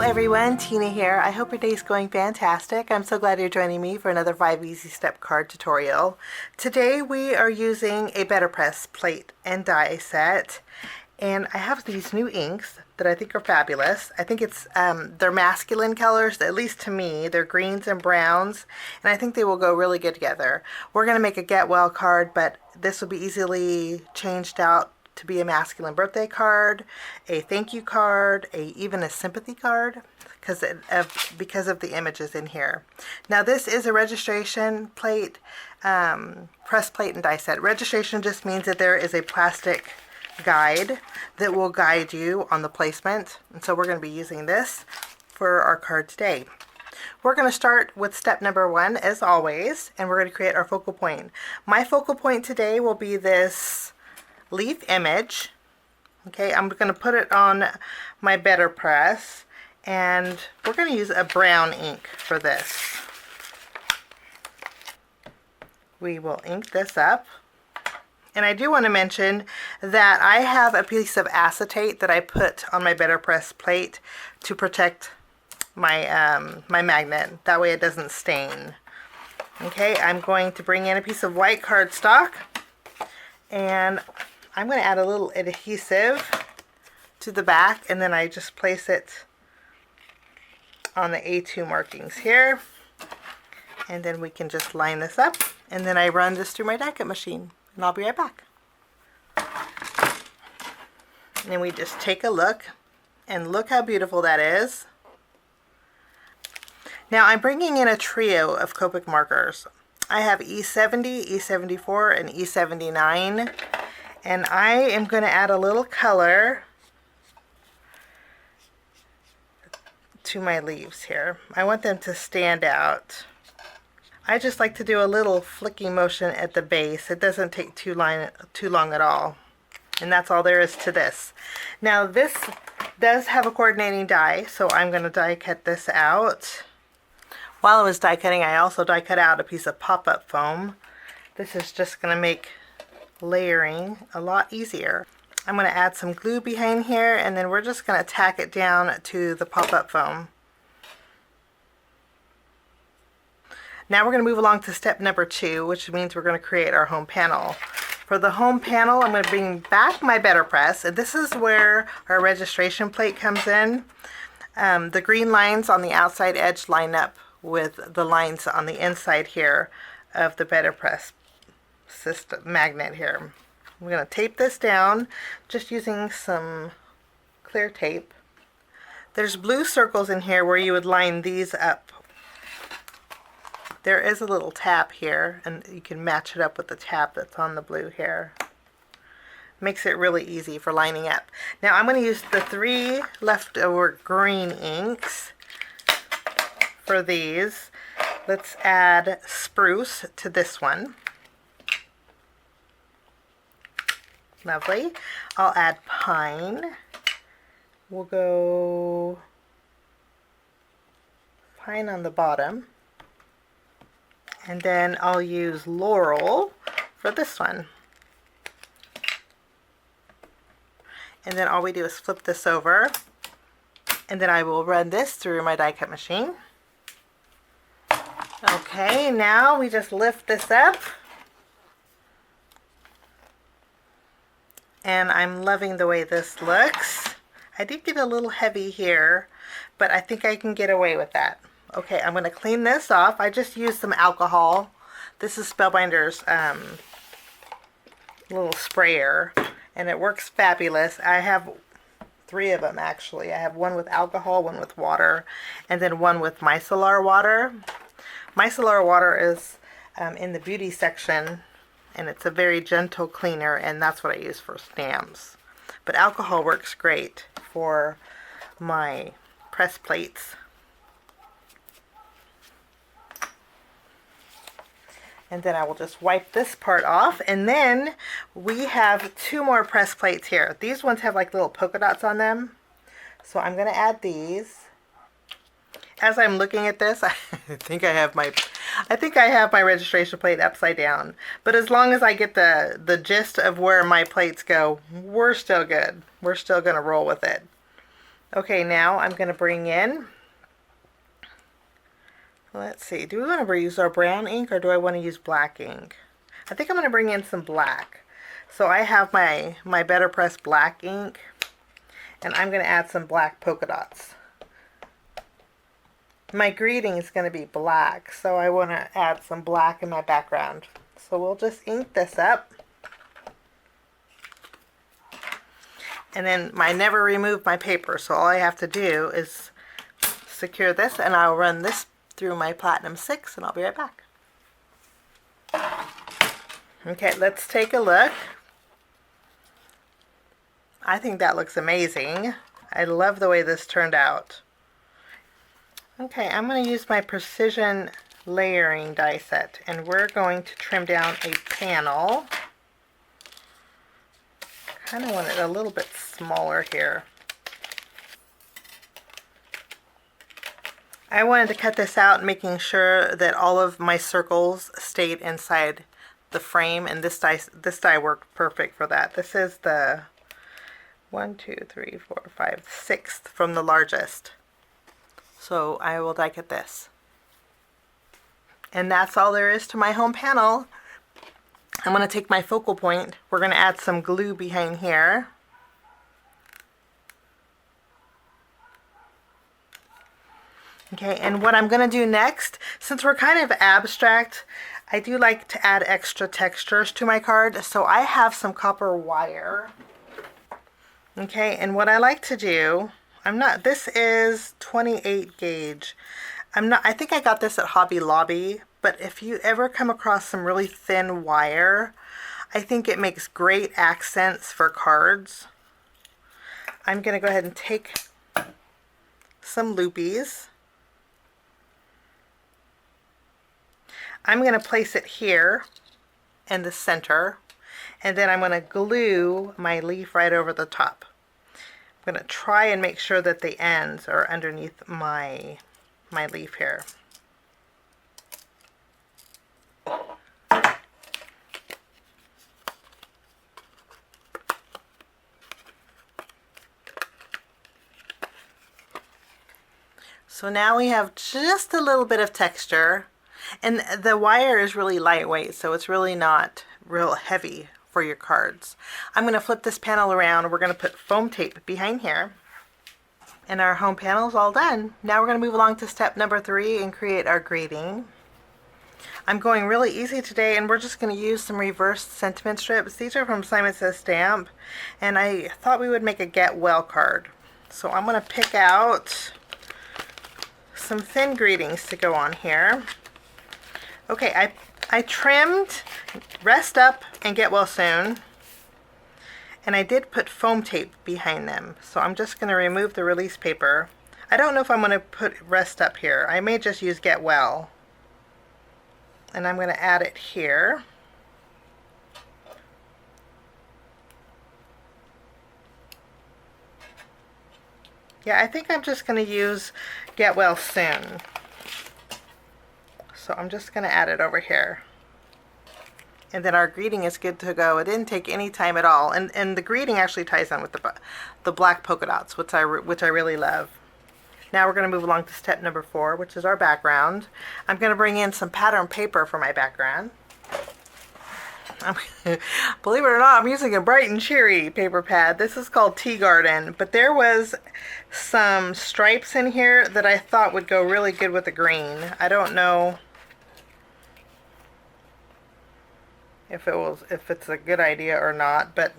everyone, Tina here. I hope your day's going fantastic. I'm so glad you're joining me for another 5 easy step card tutorial. Today we are using a Betterpress plate and die set, and I have these new inks that I think are fabulous. I think it's they're masculine colors, at least to me. They're greens and browns, and I think they will go really good together. We're going to make a get well card, but this will be easily changed out to be a masculine birthday card, a thank you card, even a sympathy card, because of the images in here. Now this is a registration plate, press plate and die set. Registration just means that there is a plastic guide that will guide you on the placement, and so we're going to be using this for our card today. We're going to start with step number 1 as always, and we're going to create our focal point. My focal point today will be this leaf image. Okay, I'm going to put it on my Betterpress, and we're going to use a brown ink for this. We will ink this up. And I do want to mention that I have a piece of acetate that I put on my Betterpress plate to protect my my magnet. That way it doesn't stain. Okay, I'm going to bring in a piece of white cardstock, and I'm going to add a little adhesive to the back, and then I just place it on the A2 markings here, and then we can just line this up, and then I run this through my die cut machine, and I'll be right back. And then we just take a look, and look how beautiful that is. Now I'm bringing in a trio of Copic markers. I have E70, E74, and E79. And I am going to add a little color to my leaves here. I want them to stand out. I just like to do a little flicking motion at the base. It doesn't take too long at all. And that's all there is to this. Now this does have a coordinating die, so I'm going to die cut this out. While I was die cutting, I also die cut out a piece of pop-up foam. This is just going to make layering a lot easier. I'm going to add some glue behind here, and then we're just going to tack it down to the pop-up foam. Now we're going to move along to step number 2, which means we're going to create our home panel. For the home panel, I'm going to bring back my Betterpress, and this is where our registration plate comes in. The green lines on the outside edge line up with the lines on the inside here of the Betterpress System magnet here. I'm going to tape this down just using some clear tape. There's blue circles in here where you would line these up. There is a little tab here, and you can match it up with the tab that's on the blue here. Makes it really easy for lining up. Now I'm going to use the 3 leftover green inks for these. Let's add spruce to this one. Lovely. I'll add pine. We'll go pine on the bottom. And then I'll use laurel for this one. And then all we do is flip this over. And then I will run this through my die cut machine. Okay, now we just lift this up. And I'm loving the way this looks. I did get a little heavy here, but I think I can get away with that. Okay, I'm going to clean this off. I just used some alcohol. This is Spellbinders little sprayer, and it works fabulous. I have 3 of them actually. I have one with alcohol, one with water, and then one with micellar water. Micellar water is in the beauty section, and it's a very gentle cleaner, and that's what I use for stamps. But alcohol works great for my press plates. And then I will just wipe this part off, and then we have 2 more press plates here. These ones have like little polka dots on them, so I'm going to add these. As I'm looking at this, I think I have my registration plate upside down. But as long as I get the gist of where my plates go, we're still good. We're still going to roll with it. Okay, now I'm going to bring in, let's see, do we want to use our brown ink or do I want to use black ink? I think I'm going to bring in some black. So I have my Betterpress black ink, and I'm going to add some black polka dots. My greeting is going to be black, so I want to add some black in my background. So we'll just ink this up. And then I never remove my paper, so all I have to do is secure this, and I'll run this through my Platinum 6, and I'll be right back. Okay, let's take a look. I think that looks amazing. I love the way this turned out. Okay, I'm going to use my precision layering die set, and we're going to trim down a panel. Kind of want it a little bit smaller here. I wanted to cut this out, making sure that all of my circles stayed inside the frame, and this die worked perfect for that. This is the 1, 2, 3, 4, 5, 6th from the largest. So I will die cut this. And that's all there is to my home panel. I'm going to take my focal point. We're going to add some glue behind here. Okay, and what I'm going to do next, since we're kind of abstract, I do like to add extra textures to my card. So I have some copper wire. Okay, and what I like to do, this is 28 gauge. I think I got this at Hobby Lobby, but if you ever come across some really thin wire, I think it makes great accents for cards. I'm going to go ahead and take some loopies. I'm going to place it here in the center, and then I'm going to glue my leaf right over the top. I'm going to try and make sure that the ends are underneath my leaf here. So now we have just a little bit of texture, and the wire is really lightweight, so it's really not real heavy for your cards. I'm going to flip this panel around. We're going to put foam tape behind here, and our home panel is all done. Now we're going to move along to step number 3 and create our greeting. I'm going really easy today, and we're just going to use some reversed sentiment strips. These are from Simon Says Stamp, and I thought we would make a Get Well card. So I'm going to pick out some thin greetings to go on here. Okay, I trimmed Rest Up and Get Well Soon, and I did put foam tape behind them. So I'm just going to remove the release paper. I don't know if I'm going to put Rest Up here. I may just use Get Well. And I'm going to add it here. Yeah, I think I'm just going to use Get Well Soon. So I'm just going to add it over here. And then our greeting is good to go. It didn't take any time at all. And the greeting actually ties in with the black polka dots, which I really love. Now we're going to move along to step number 4, which is our background. I'm going to bring in some pattern paper for my background. Believe it or not, I'm using a bright and cheery paper pad. This is called Tea Garden, but there was some stripes in here that I thought would go really good with the green. I don't know if it's a good idea or not, but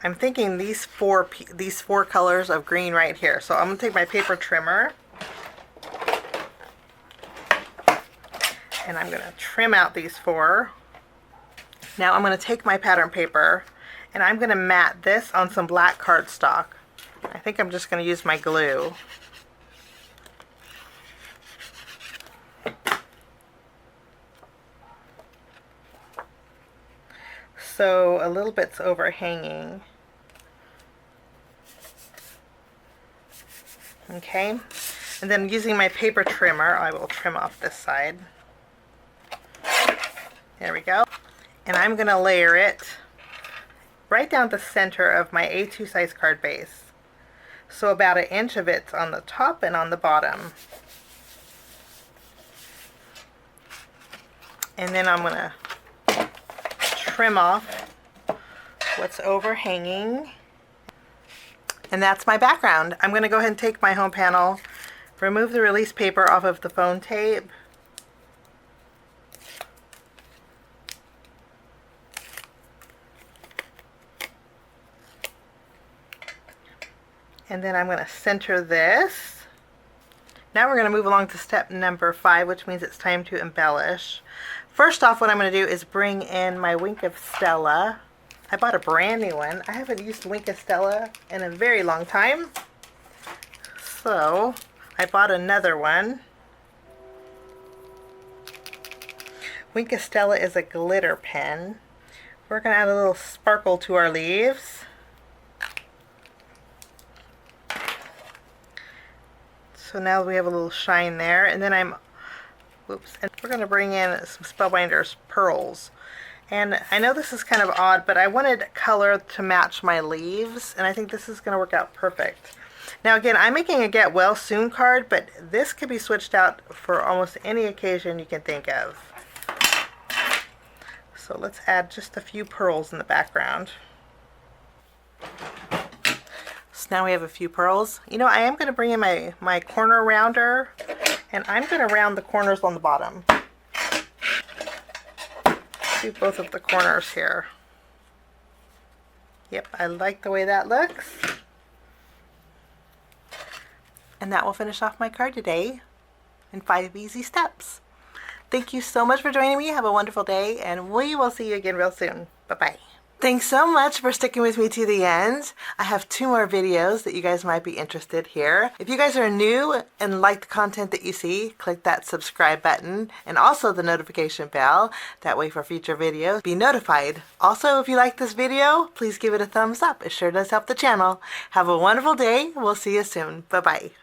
I'm thinking these four colors of green right here. So I'm going to take my paper trimmer, and I'm going to trim out these 4. Now I'm going to take my pattern paper, and I'm going to mat this on some black cardstock. I think I'm just going to use my glue. So a little bit's overhanging. Okay, and then using my paper trimmer, I will trim off this side. There we go. And I'm going to layer it right down the center of my A2 size card base. So about 1 inch of it's on the top and on the bottom. And then I'm going to trim off what's overhanging. And that's my background. I'm going to go ahead and take my home panel, remove the release paper off of the phone tape. And then I'm going to center this. Now we're going to move along to step number 5, which means it's time to embellish. First off, what I'm going to do is bring in my Wink of Stella. I bought a brand new one. I haven't used Wink of Stella in a very long time. So I bought another one. Wink of Stella is a glitter pen. We're going to add a little sparkle to our leaves. So now we have a little shine there, and then and we're going to bring in some Spellbinders pearls. And I know this is kind of odd, but I wanted color to match my leaves, and I think this is going to work out perfect. Now again, I'm making a get well soon card, but this could be switched out for almost any occasion you can think of. So let's add just a few pearls in the background. So now we have a few pearls. You know, I am going to bring in my corner rounder, and I'm going to round the corners on the bottom. Do both of the corners here. Yep, I like the way that looks. And that will finish off my card today in 5 easy steps. Thank you so much for joining me. Have a wonderful day, and we will see you again real soon. Bye-bye. Thanks so much for sticking with me to the end. I have 2 more videos that you guys might be interested here. If you guys are new and like the content that you see, click that subscribe button and also the notification bell. That way for future videos, be notified. Also, if you like this video, please give it a thumbs up. It sure does help the channel. Have a wonderful day. We'll see you soon. Bye-bye.